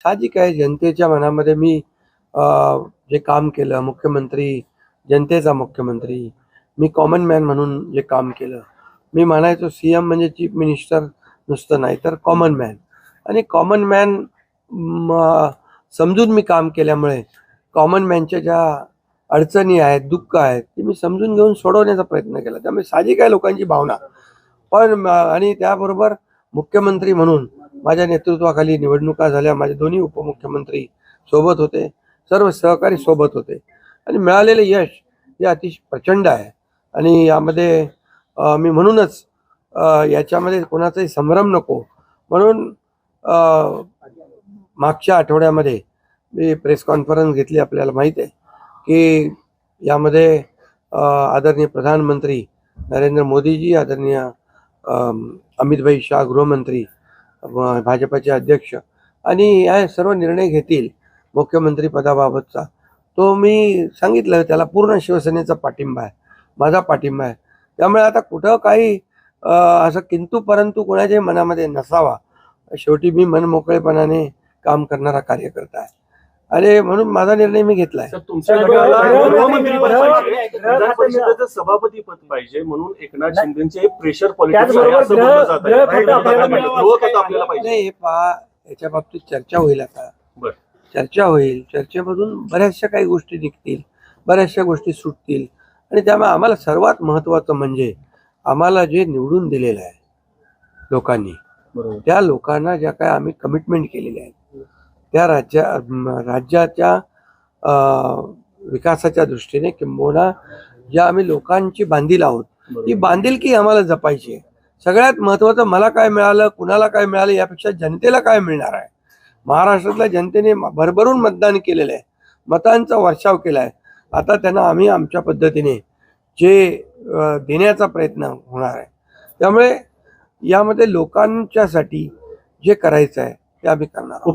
साहजिक आहे जनतेच्या मनामध्ये मी जे काम केलं, मुख्यमंत्री, जनतेचा मुख्यमंत्री, मी कॉमन मॅन म्हणून जे काम केलं, मी म्हणायचो सीएम म्हणजे चीफ मिनिस्टर नुसतं नाही तर कॉमन मॅन. आणि कॉमन मॅन समजून मी काम केल्यामुळे कॉमन मॅनच्या ज्या अडचणी आहेत, दुःख आहेत, ते मी समजून घेऊन सोडवण्याचा प्रयत्न केला. त्यामुळे साहजिक आहे लोकांची भावना. पण आणि त्याबरोबर मुख्यमंत्री म्हणून माझ्या नेतृत्वाखाली निवडणुका झाल्या. माझे दोन्ही उपमुख्यमंत्री सोबत होते, सर्व सहकारी सोबत होते आणि मिळालेले यश हे अतिशय प्रचंड आहे. आणि यामध्ये मी म्हणूनच याच्यामध्ये कोणाचाही संभ्रम नको म्हणून मागच्या आठवड्यामध्ये मी प्रेस कॉन्फरन्स घेतली. आपल्याला माहीत आहे की यामध्ये आदरणीय प्रधानमंत्री नरेंद्र मोदीजी, आदरणीय अमित शाह गृहमंत्री, भाजपचे अध्यक्ष आणि हे सर्व निर्णय घेतील मुख्यमंत्री पदाबाबतचा. तो मी सांगितलं त्याला पूर्ण शिवसेनेचा पाठिंबा आहे, माझा पाठिंबा आहे. त्यामुळे आता कुठं काही असं किंतु परंतु कोणाच्याही मनामध्ये नसावा. शेवटी मी मनमोकळेपणाने काम करणारा कार्यकर्ता आहे आणि म्हणून माझा निर्णय मी घेतलाय. तुमच्या गटाला गृहमंत्रीपद पाहिजे, विधान परिषदेचं सभापती पद पाहिजे म्हणून एकनाथ शिंदेचे प्रेशर पॉलिटिक्स आहे असं बोललं जात आहे. नाही, हे पहा, याच्या बाबतीत चर्चा होईल. आता चर्चा होईल, चर्चेमधून बऱ्याचशा काही गोष्टी निघतील, बऱ्याचशा गोष्टी सुटतील. आणि त्यामुळे आम्हाला सर्वात महत्त्वाचं म्हणजे आम्हाला जे निवडून दिलेलं आहे लोकांनी, त्या लोकांना ज्या काय आम्ही कमिटमेंट केलेल्या आहेत त्या राज्याच्या विकासाच्या दृष्टीने किंबहुना ज्या आम्ही लोकांची बांधील आहोत, ती बांधिलकी आम्हाला जपायची आहे. सगळ्यात महत्त्वाचं मला काय मिळालं, कुणाला काय मिळालं यापेक्षा जनतेला काय मिळणार आहे. महाराष्ट्रातल्या जनतेने भरभरून मतदान केलेलं आहे, मतांचा वर्षाव केला आहे. आता त्यांना आम्ही आमच्या पद्धतीने जे देण्याचा प्रयत्न होणार आहे. त्यामुळे यामध्ये लोकांच्यासाठी जे करायचं आहे ते आम्ही करणार आहोत.